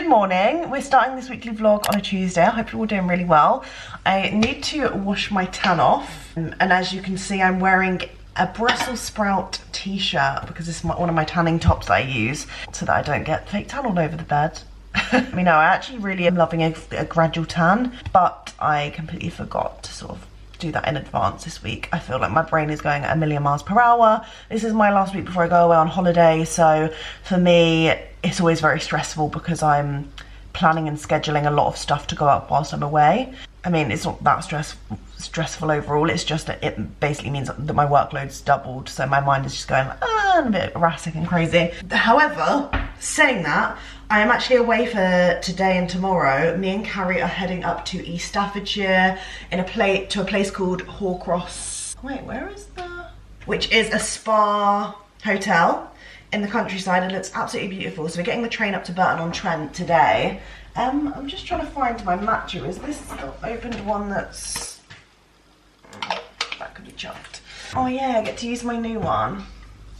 morning. We're starting this weekly vlog on a Tuesday. I hope you're all doing really well. I need to wash my tan off, and as you can see, I'm wearing a Brussels sprout t-shirt because it's one of my tanning tops that I use so that I don't get fake tan all over the bed. I mean, no, I actually really am loving a gradual tan, but I completely forgot to sort of do that in advance this week. I feel like my brain is going at 1,000,000 miles per hour. This is my last week before I go away on holiday, so for me it's always very stressful because I'm planning and scheduling a lot of stuff to go up whilst I'm away. I mean, it's not that stressful overall, it's just that it basically means that my workload's doubled, so my mind is just going a bit erratic and crazy. However, saying that, I am actually away for today and tomorrow. Me and Carrie are heading up to East Staffordshire to a place called Horcross. Wait, where is which is a spa hotel in the countryside. It looks absolutely beautiful. So we're getting the train up to Burton-on-Trent today. I'm just trying to find my matcha. Is this the opened one that's... that could be chucked. Oh yeah, I get to use my new one.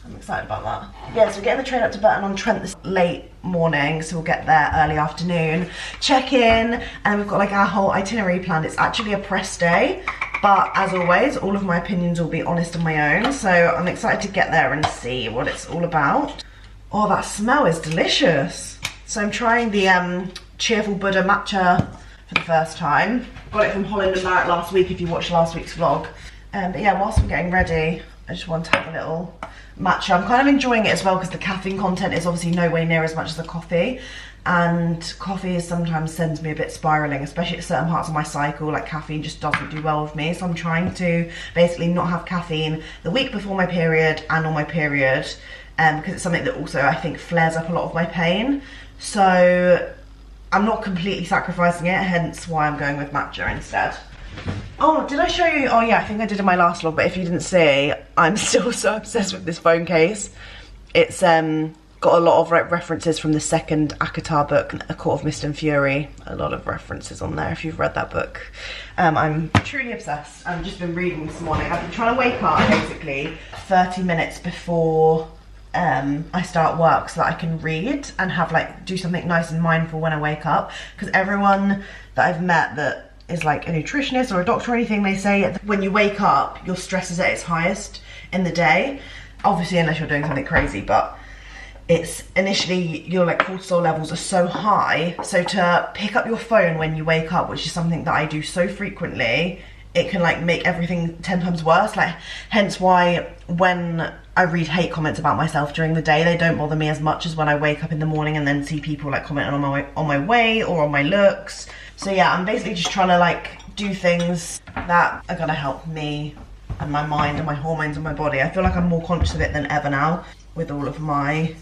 I'm excited about that. Yeah, so we're getting the train up to Burton-on-Trent this late morning, so we'll get there early afternoon, check in, and we've got like our whole itinerary planned. It's actually a press day, but as always, all of my opinions will be honest and my own, so I'm excited to get there and see what it's all about. Oh, that smell is delicious. So I'm trying the Cheerful Buddha matcha for the first time. Got it from Holland and Barrett last week if you watched last week's vlog. But yeah, whilst I'm getting ready, I just want to have a little matcha. I'm kind of enjoying it as well because the caffeine content is obviously nowhere near as much as the coffee, and coffee sometimes sends me a bit spiraling, especially at certain parts of my cycle. Like caffeine just doesn't do well with me, so I'm trying to basically not have caffeine the week before my period and on my period, because it's something that also I think flares up a lot of my pain. So I'm not completely sacrificing it, hence why I'm going with matcha instead. Oh, did I show you? Oh yeah, I think I did in my last vlog, but if you didn't see, I'm still so obsessed with this phone case. It's got a lot of references from the second ACOTAR book, A Court of Mist and Fury. A lot of references on there if you've read that book. I'm truly obsessed. I've just been reading this morning. I've been trying to wake up basically 30 minutes before I start work so that I can read and have do something nice and mindful when I wake up, because everyone that I've met that is like a nutritionist or a doctor or anything, they say that when you wake up, your stress is at its highest in the day. Obviously, unless you're doing something crazy, but it's initially your cortisol levels are so high. So to pick up your phone when you wake up, which is something that I do so frequently, it can make everything 10 times worse. Hence why when I read hate comments about myself during the day, they don't bother me as much as when I wake up in the morning and then see people commenting on my weight or on my looks. So yeah, I'm basically just trying to do things that are gonna help me and my mind and my hormones and my body. I feel like I'm more conscious of it than ever now with all of my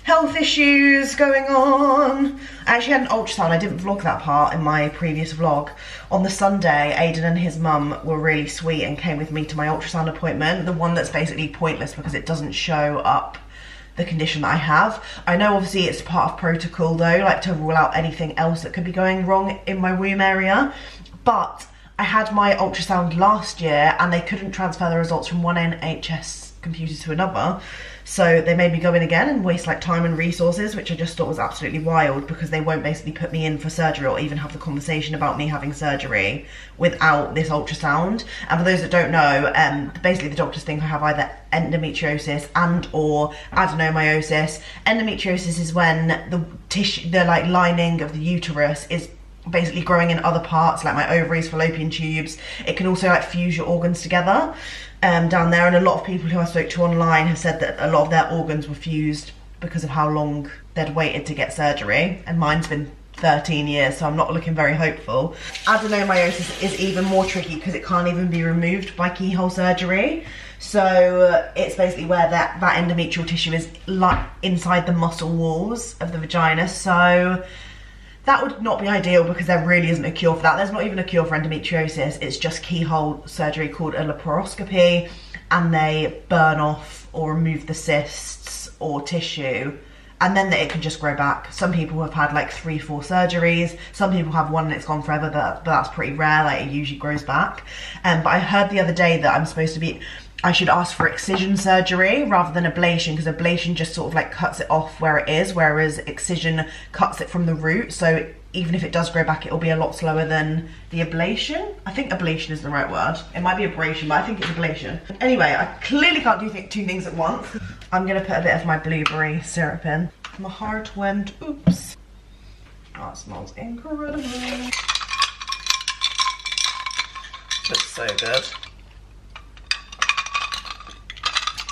health issues going on. I actually had an ultrasound. I didn't vlog that part in my previous vlog. On the Sunday, Aidan and his mum were really sweet and came with me to my ultrasound appointment, the one that's basically pointless because it doesn't show up the condition that I have. I know obviously it's part of protocol though, to rule out anything else that could be going wrong in my womb area, but I had my ultrasound last year and they couldn't transfer the results from one NHS computer to another, so they made me go in again and waste time and resources, which I just thought was absolutely wild, because they won't basically put me in for surgery or even have the conversation about me having surgery without this ultrasound. And for those that don't know, basically the doctors think I have either endometriosis and or adenomyosis. Endometriosis is when the tissue, the lining of the uterus is basically growing in other parts, like my ovaries, fallopian tubes. It can also fuse your organs together down there, and a lot of people who I spoke to online have said that a lot of their organs were fused because of how long they'd waited to get surgery, and mine's been 13 years, so I'm not looking very hopeful. Adenomyosis is even more tricky because it can't even be removed by keyhole surgery. So it's basically where that endometrial tissue is inside the muscle walls of the vagina. So that would not be ideal because there really isn't a cure for that. There's not even a cure for endometriosis. It's just keyhole surgery called a laparoscopy, and they burn off or remove the cysts or tissue and then it can just grow back. Some people have had like 3-4 surgeries. Some people have one and it's gone forever, but that's pretty rare. Like, it usually grows back. But I heard the other day that I should ask for excision surgery rather than ablation, because ablation just sort of like cuts it off where it is, whereas excision cuts it from the root. So even if it does grow back, it'll be a lot slower than the ablation. I think ablation is the right word. It might be abrasion, but I think it's ablation. Anyway, I clearly can't do two things at once. I'm gonna put a bit of my blueberry syrup in. My heart went, oops. Oh, it smells incredible. Looks so good.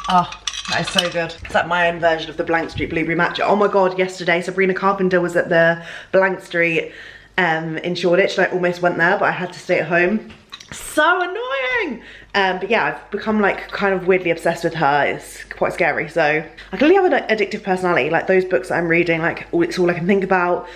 Oh, that is so good. It's like my own version of the Blank Street blueberry matcha. Oh my god, yesterday Sabrina Carpenter was at the Blank Street in Shoreditch, and I almost went there, but I had to stay at home. So annoying! But yeah, I've become like kind of weirdly obsessed with her. It's quite scary. So I clearly have an addictive personality. Like those books that I'm reading, like it's all I can think about.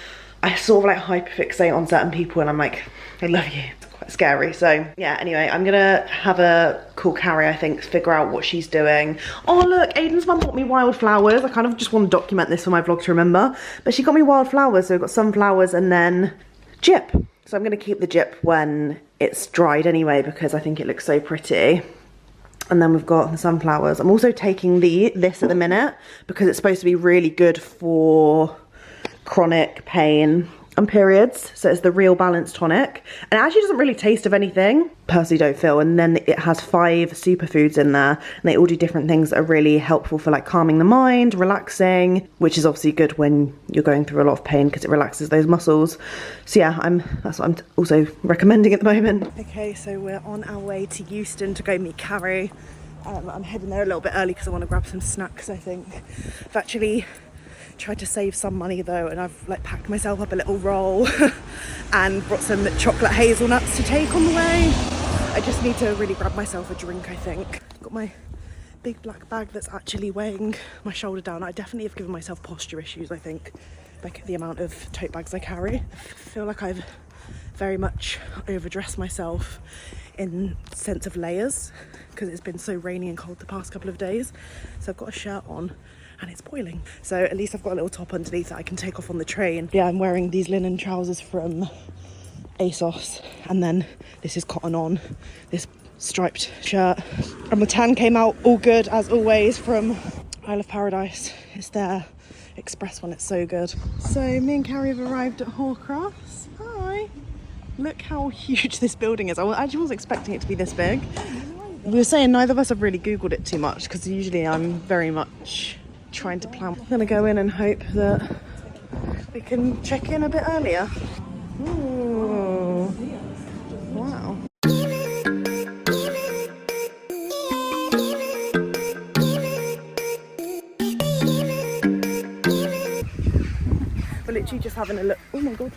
I sort of like hyperfixate on certain people and I'm like, I love you. It's quite scary. So yeah, anyway, I'm gonna have a call Carrie, I think, figure out what she's doing. Oh look, Aiden's mum bought me wildflowers. I kind of just want to document this for my vlog to remember. But she got me wildflowers, so I've got sunflowers and then gyp. So I'm gonna keep the gyp when it's dried anyway, because I think it looks so pretty. And then we've got the sunflowers. I'm also taking this at the minute because it's supposed to be really good for chronic pain and periods. So it's the Real Balance Tonic. And it actually doesn't really taste of anything, personally don't feel. And then it has 5 superfoods in there. And they all do different things that are really helpful for like calming the mind, relaxing, which is obviously good when you're going through a lot of pain because it relaxes those muscles. So yeah, that's what I'm also recommending at the moment. Okay, so we're on our way to Euston to go meet Carrie. I'm heading there a little bit early because I want to grab some snacks, I think. I've actually tried to save some money though, and I've like packed myself up a little roll and brought some chocolate hazelnuts to take on the way. I just need to really grab myself a drink, I think. Got my big black bag that's actually weighing my shoulder down. I definitely have given myself posture issues, I think, like the amount of tote bags I carry. I feel like I've very much overdressed myself in sense of layers because it's been so rainy and cold the past couple of days. So I've got a shirt on and it's boiling. So at least I've got a little top underneath that I can take off on the train. Yeah, I'm wearing these linen trousers from ASOS, and then this is cotton on, this striped shirt. And the tan came out all good as always from Isle of Paradise. It's their express one, it's so good. So me and Carrie have arrived at Horcrux. Hi. Look how huge this building is. I actually wasn't expecting it to be this big. We were saying neither of us have really Googled it too much because usually I'm very much trying to plan. I'm gonna go in and hope that we can check in a bit earlier. Ooh. Wow. We're literally just having a look. Oh my god,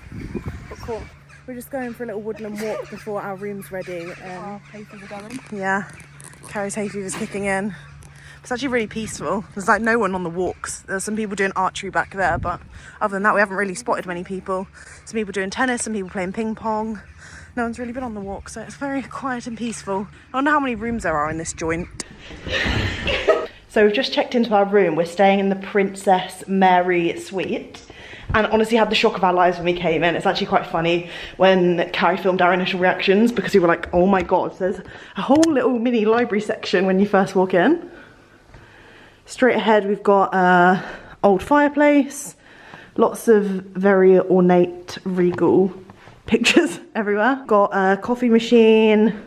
got caught. We're just going for a little woodland walk before our room's ready. Hay fever going. Yeah, Carrie's hay fever's kicking in. It's actually really peaceful. There's like no one on the walks. There's some people doing archery back there, but other than that, we haven't really spotted many people. Some people doing tennis, some people playing ping pong. No one's really been on the walk, so it's very quiet and peaceful. I wonder how many rooms there are in this joint. So we've just checked into our room. We're staying in the Princess Mary suite. And honestly had the shock of our lives when we came in. It's actually quite funny when Carrie filmed our initial reactions because we were like, oh my god, so there's a whole little mini library section when you first walk in. Straight ahead we've got an old fireplace, lots of very ornate, regal pictures everywhere. Got a coffee machine,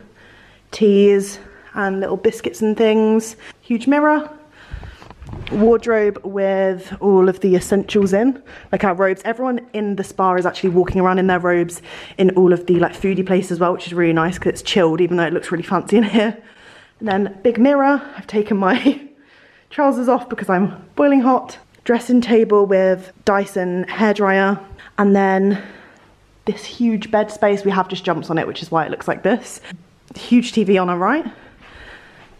teas and little biscuits and things. Huge mirror. Wardrobe with all of the essentials in, like our robes. Everyone in the spa is actually walking around in their robes in all of the like foodie places as well, which is really nice because it's chilled even though it looks really fancy in here. And then big mirror. I've taken my trousers off because I'm boiling hot. Dressing table with Dyson hairdryer, and then this huge bed space. We have just jumps on it, which is why it looks like this. Huge TV on our right.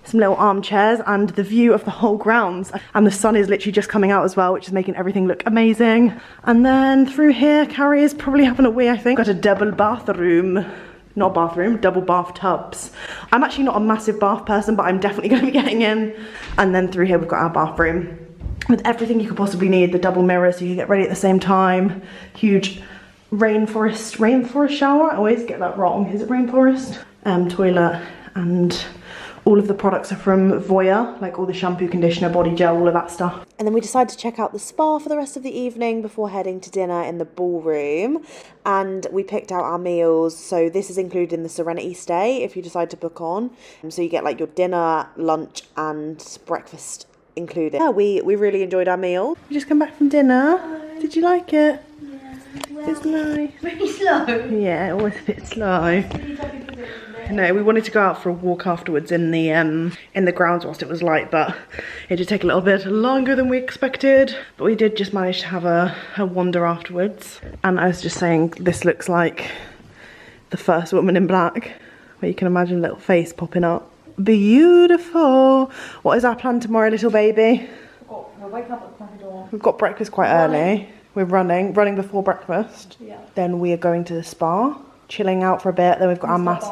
Some little armchairs and the view of the whole grounds, and the sun is literally just coming out as well, which is making everything look amazing. And then through here, Carrie is probably having a wee, I think. Got a double bathroom, not bathroom, double bathtubs. I'm actually not a massive bath person, but I'm definitely going to be getting in. And then through here we've got our bathroom. with everything you could possibly need. The double mirror so you can get ready at the same time. Huge rainforest shower. I always get that wrong. Is it rainforest? Toilet, and all of the products are from Voya, like all the shampoo, conditioner, body gel, all of that stuff. And then we decided to check out the spa for the rest of the evening before heading to dinner in the ballroom. And we picked out our meals. So this is included in the Serenity stay if you decide to book on. So you get like your dinner, lunch and breakfast included. Yeah, we really enjoyed our meal. We just come back from dinner. Hello. Did you like it? Yeah. Well, it's nice. Pretty slow. Yeah, always a bit slow. No, we wanted to go out for a walk afterwards in the grounds whilst it was light, but it did take a little bit longer than we expected. But we did just manage to have a wander afterwards. And I was just saying, this looks like the first Woman in Black, where you can imagine a little face popping up. Beautiful. What is our plan tomorrow, little baby? We'll wake up at the front door. We've got breakfast quite early. We're running before breakfast. Yeah. Then we are going to the spa, chilling out for a bit. Then we've got our mass.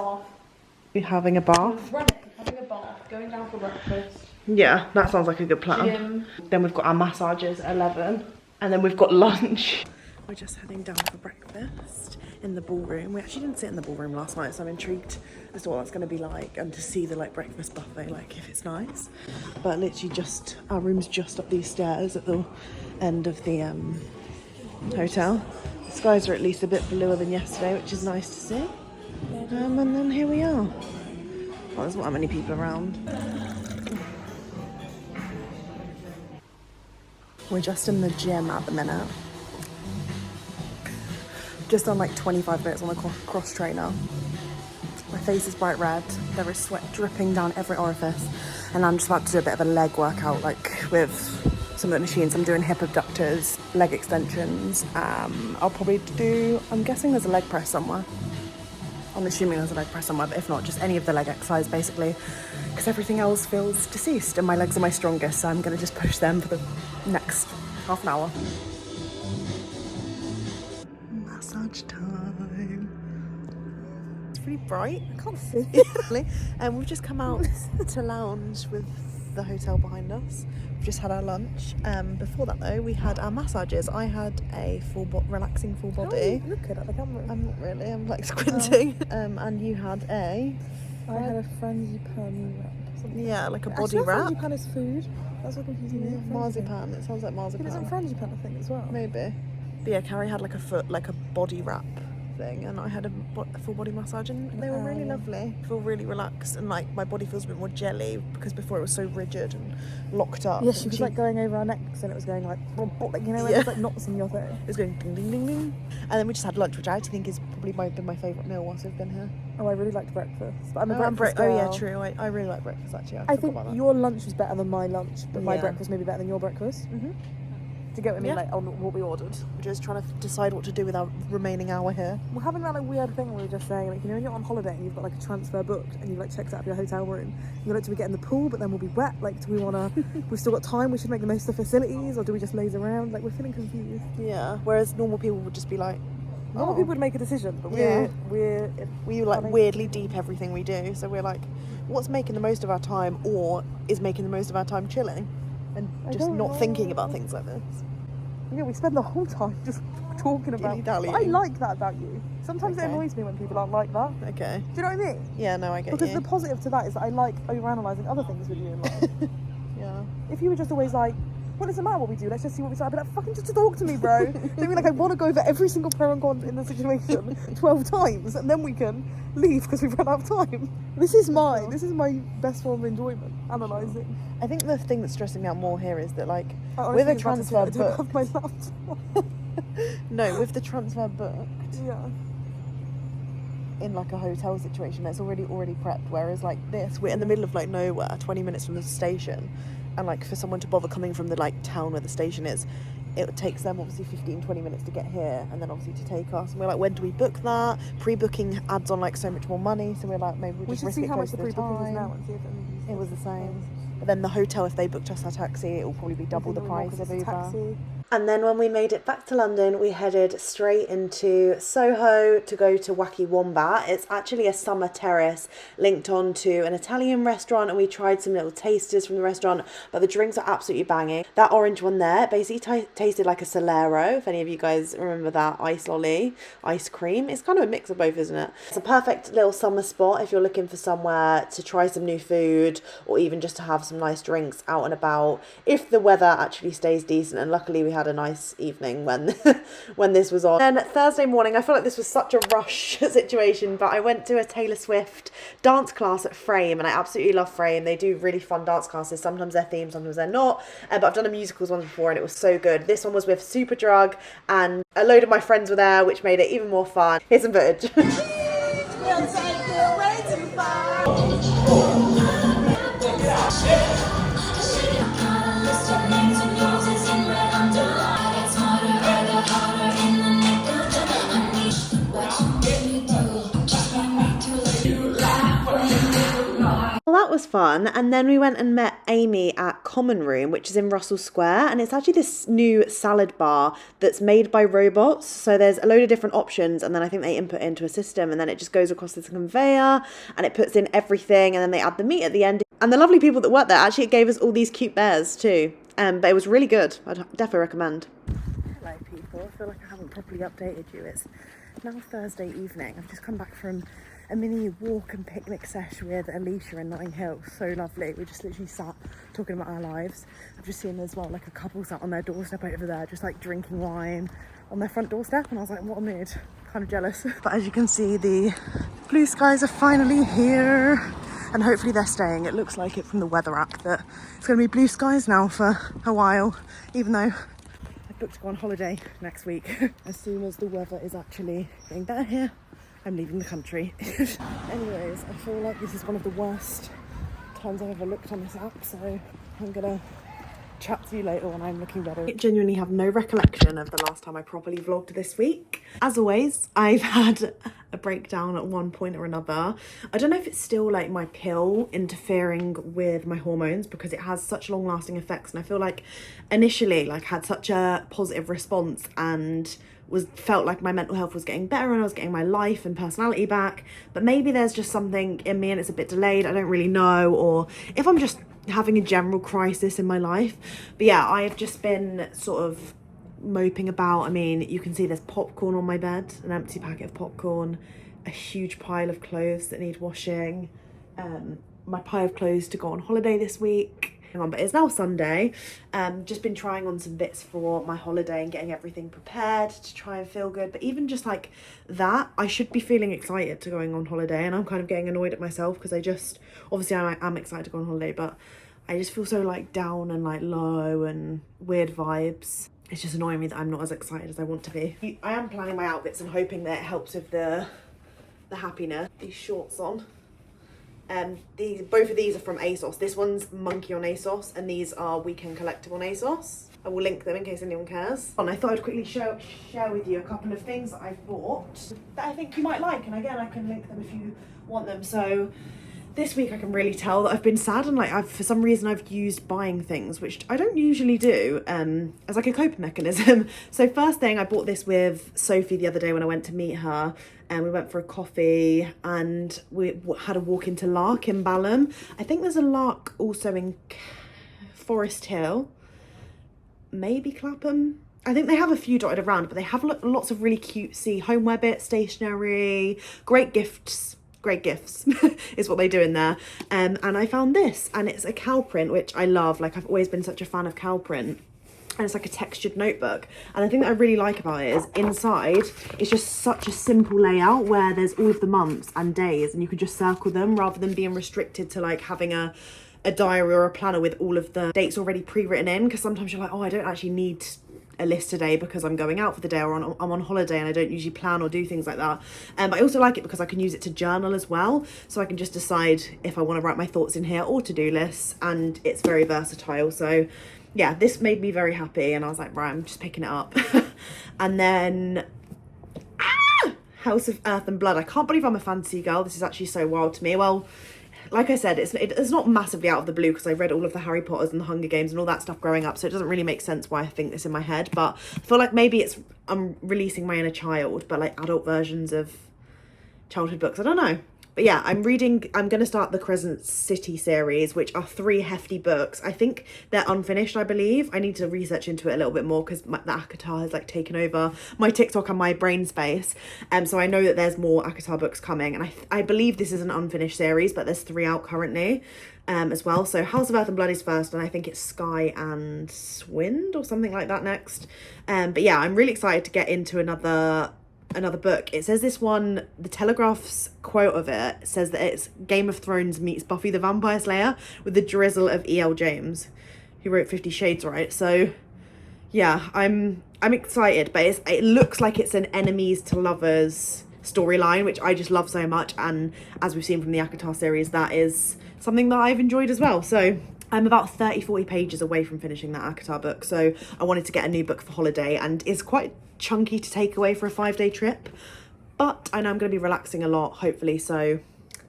We're having a bath. Running, having a bath, going down for breakfast. Yeah, that sounds like a good plan. Gym. Then we've got our massages at 11. And then we've got lunch. We're just heading down for breakfast in the ballroom. We actually didn't sit in the ballroom last night, so I'm intrigued as to what that's going to be like and to see the like breakfast buffet, like if it's nice. But literally just, our room's just up these stairs at the end of the hotel. The skies are at least a bit bluer than yesterday, which is nice to see. And then here we are. Oh, there's not that many people around. We're just in the gym at the minute. Just done like 25 minutes on the cross trainer. My face is bright red. There is sweat dripping down every orifice. And I'm just about to do a bit of a leg workout, like with some of the machines. I'm doing hip abductors, leg extensions. I'll probably do, I'm guessing there's a leg press somewhere. I'm assuming there's a leg press somewhere, but if not, just any of the leg exercise basically, because everything else feels deceased and my legs are my strongest, so I'm going to just push them for the next half an hour. Massage time. It's pretty bright, I can't see. And we've just come out to lounge with the hotel behind us. We've just had our lunch. Before that though, we had our massages. I had a relaxing full body. Oh, look at the camera. I'm not really, I'm like squinting. And you had I had a Frangipan wrap. Yeah, like a body wrap. Frangipan is food. That's what confusing me. Marzipan, it sounds like marzipan. Isn't Frangipan a thing as well? Maybe. But yeah, Carrie had like a body wrap thing, and I had a full body massage, and they were really lovely. I feel really relaxed, and like my body feels a bit more jelly because before it was so rigid and locked up. Yeah, she was like going over our necks, and it was going like you know, it was like knots in your thing. It was going ding ding ding ding. And then we just had lunch, which I actually think is probably been my favourite meal whilst I've been here. Oh, I really liked breakfast. But I'm a breakfast girl. Oh yeah, true. I really like breakfast actually. I think your lunch was better than my lunch, but my breakfast may be better than your breakfast. Mm-hmm. To get with me, like, on what we ordered. We're just trying to decide what to do with our remaining hour here. We're having that like weird thing where we were just saying, like, you know, when you're on holiday and you've got like a transfer booked and you've like checked out of your hotel room, you're like, do we get in the pool but then we'll be wet? Like, do we want to, we've still got time, we should make the most of the facilities, or do we just laze around? Like, we're feeling confused. Yeah, whereas normal people would just be like, normal people would make a decision, but we like weirdly deep everything we do, so we're like, what's making the most of our time, or is making the most of our time chilling and just not thinking about things like this. Yeah, we spend the whole time just talking about. I like that about you. Sometimes it annoys me when people aren't like that. Okay. Do you know what I mean? Yeah, no, I get because you. the positive to that is that I like overanalyzing other things with you in life. Yeah. If you were just always like, what doesn't matter what we do, let's just see what we say. I'd be like, fucking just talk to me, bro. Don't mean like I want to go over every single pro and con in the situation 12 times, and then we can leave because we've run out of time. This is my best form of enjoyment, analysing. I think the thing that's stressing me out more here is that, like, with a transfer booked... I don't have my laptop. No, with the transfer booked... Yeah. In, like, a hotel situation, that's already prepped, whereas, like, this, we're in the middle of, like, nowhere, 20 minutes from the station, and, like, for someone to bother coming from the, like, town where the station is, it takes them, obviously, 15-20 minutes to get here, and then, obviously, to take us, and we're like, when do we book that? Pre-booking adds on, like, so much more money, so we're like, maybe we just risk it close to the time. Now and see if it was the same. But then the hotel, if they booked us our taxi, it will probably be double the price of Uber. And then when we made it back to London, we headed straight into Soho to go to Wacky Wombat. It's actually a summer terrace linked on to an Italian restaurant, and we tried some little tasters from the restaurant, but the drinks are absolutely banging. That orange one there basically tasted like a Solero, if any of you guys remember that ice lolly, ice cream. It's kind of a mix of both, isn't it? It's a perfect little summer spot if you're looking for somewhere to try some new food or even just to have some nice drinks out and about, if the weather actually stays decent. And luckily we had a nice evening when when this was on. Then Thursday morning, I feel like this was such a rush situation, but I went to a Taylor Swift dance class at Frame, and I absolutely love Frame. They do really fun dance classes. Sometimes they're themed, sometimes they're not, but I've done a musicals one before and it was so good. This one was with Superdrug and a load of my friends were there, which made it even more fun. Here's some footage. Well, that was fun. And then we went and met Amy at Common Room, which is in Russell Square, and it's actually this new salad bar that's made by robots. So there's a load of different options, and then I think they input into a system, and then it just goes across this conveyor and it puts in everything, and then they add the meat at the end. And the lovely people that work there actually gave us all these cute bears too, but it was really good. I'd definitely recommend. Hello people, I feel like I haven't properly updated you. It's now Thursday evening. I've just come back from a mini walk and picnic sesh with Alicia in Notting Hill. So lovely. We just literally sat talking about our lives. I've just seen as well like a couple sat on their doorstep over there just like drinking wine on their front doorstep, and I was like, what a mood. Kind of jealous. But as you can see, the blue skies are finally here, and hopefully they're staying. It looks like it from the weather app that it's going to be blue skies now for a while, even though I've booked to go on holiday next week. As soon as the weather is actually getting better here, I'm leaving the country. Anyways, I feel like this is one of the worst times I've ever looked on this app, so I'm gonna chat to you later when I'm looking better. I genuinely have no recollection of the last time I properly vlogged this week. As always, I've had a breakdown at one point or another. I don't know if it's still like my pill interfering with my hormones, because it has such long lasting effects, and I feel like initially like had such a positive response and felt like my mental health was getting better and I was getting my life and personality back, but maybe there's just something in me and it's a bit delayed. I don't really know, or if I'm just having a general crisis in my life. But yeah, I have just been sort of moping about. I mean, you can see there's popcorn on my bed, an empty packet of popcorn, a huge pile of clothes that need washing, my pile of clothes to go on holiday this week. But it's now Sunday. Just been trying on some bits for my holiday and getting everything prepared to try and feel good. But even just like that, I should be feeling excited to going on holiday, and I'm kind of getting annoyed at myself because obviously I'm excited to go on holiday, but I just feel so like down and like low and weird vibes. It's just annoying me that I'm not as excited as I want to be. I am planning my outfits and hoping that it helps with the happiness. These shorts on. Both of these are from ASOS. This one's Monkey on ASOS, and these are Weekend Collective on ASOS. I will link them in case anyone cares. And I thought I'd quickly share with you a couple of things that I've bought that I think you might like, and again I can link them if you want them. So this week I can really tell that I've been sad, and like for some reason I've used buying things, which I don't usually do, as like a coping mechanism. So first thing, I bought this with Sophie the other day when I went to meet her, and we went for a coffee and we had a walk into Lark in Balham. I think there's a Lark also in Forest Hill, maybe Clapham. I think they have a few dotted around, but they have lots of really cutesy homeware bits, stationery, great gifts is what they do in there. And I found this, and it's a cow print, which I love. Like, I've always been such a fan of cow print, and it's like a textured notebook. And the thing that I really like about it is inside it's just such a simple layout where there's all of the months and days, and you can just circle them rather than being restricted to like having a diary or a planner with all of the dates already pre-written in, because sometimes you're like, oh, I don't actually need a list today because I'm going out for the day, or I'm on holiday and I don't usually plan or do things like that. But I also like it because I can use it to journal as well, so I can just decide if I want to write my thoughts in here or to-do lists, and it's very versatile. So yeah, this made me very happy, and I was like, right, I'm just picking it up. And then House of Earth and Blood. I can't believe I'm a fantasy girl. This is actually so wild to me. Well, like I said, it's not massively out of the blue because I read all of the Harry Potters and the Hunger Games and all that stuff growing up, so it doesn't really make sense why I think this in my head, but I feel like maybe I'm releasing my inner child, but like adult versions of childhood books. I don't know. But yeah, I'm going to start the Crescent City series, which are 3 hefty books. I think they're unfinished, I believe. I need to research into it a little bit more because the ACOTAR has like taken over my TikTok and my brain space. So I know that there's more ACOTAR books coming, and I believe this is an unfinished series, but there's 3 out currently as well. So House of Earth and Blood is first, and I think it's Sky and Wind or something like that next. But yeah, I'm really excited to get into another book. It says this one, the Telegraph's quote of it says that it's Game of Thrones meets Buffy the Vampire Slayer with the drizzle of E.L. James, who wrote 50 Shades, right? So yeah, I'm excited, but it looks like it's an enemies to lovers storyline, which I just love so much, and as we've seen from the ACOTAR series, that is something that I've enjoyed as well. So I'm about 40 pages away from finishing that ACOTAR book, so I wanted to get a new book for holiday, and it's quite chunky to take away for a 5-day trip, but I know I'm going to be relaxing a lot, hopefully, so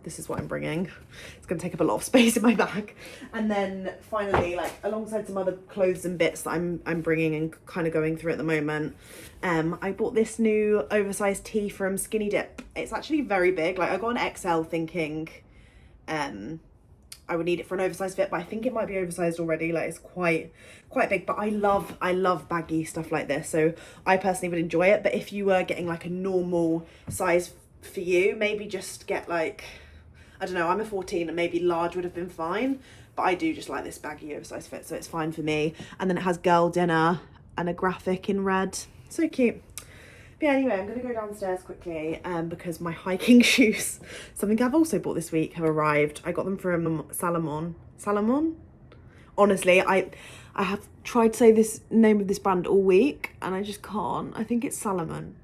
this is what I'm bringing. It's going to take up a lot of space in my bag. And then finally, like alongside some other clothes and bits that I'm bringing and kind of going through at the moment, I bought this new oversized tee from Skinny Dip. It's actually very big. Like I got an XL thinking I would need it for an oversized fit, but I think it might be oversized already. Like it's quite big, but I love baggy stuff like this, so I personally would enjoy it. But if you were getting like a normal size for you, maybe just get like, I don't know, I'm a 14 and maybe large would have been fine, but I do just like this baggy oversized fit, so it's fine for me. And then it has girl dinner and a graphic in red, so cute. But yeah, anyway, I'm going to go downstairs quickly because my hiking shoes, something I've also bought this week, have arrived. I got them from Salomon. Honestly, I have tried to say this name of this brand all week and I just can't. I think it's Salomon.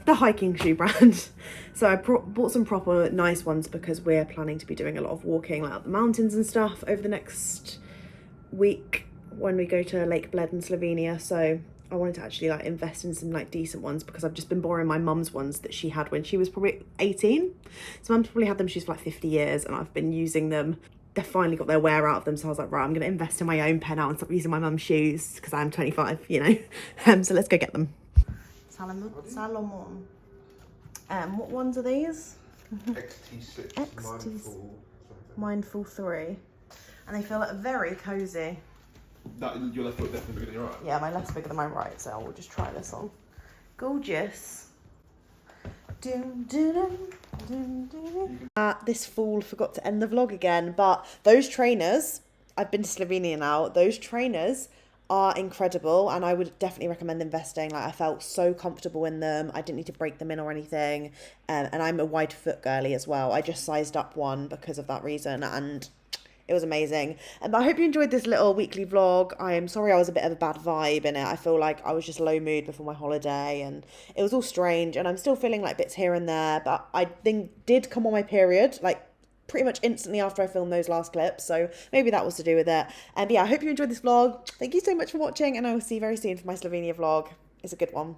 The hiking shoe brand. So I bought some proper nice ones because we're planning to be doing a lot of walking like up the mountains and stuff over the next week when we go to Lake Bled in Slovenia. So I wanted to actually like invest in some like decent ones because I've just been borrowing my mum's ones that she had when she was probably 18. So mum's probably had them, she's for like 50 years, and I've been using them. They've finally got their wear out of them, so I was like, right, I'm going to invest in my own pair now and stop using my mum's shoes because I'm 25, you know. So let's go get them. Salomon. What ones are these? XT6 Mindful 3. And they feel like very cozy. Your left foot definitely bigger than your right? Yeah, my left's bigger than my right, so we'll just try this on. Gorgeous. This fool forgot to end the vlog again, but those trainers, I've been to Slovenia now, those trainers are incredible and I would definitely recommend investing. Like I felt so comfortable in them, I didn't need to break them in or anything, and I'm a wide foot girly as well. I just sized up one because of that reason and it was amazing. And I hope you enjoyed this little weekly vlog. I am sorry I was a bit of a bad vibe in it. I feel like I was just low mood before my holiday and it was all strange and I'm still feeling like bits here and there, but I did come on my period like pretty much instantly after I filmed those last clips, so maybe that was to do with it. And yeah, I hope you enjoyed this vlog. Thank you so much for watching and I will see you very soon for my Slovenia vlog. It's a good one.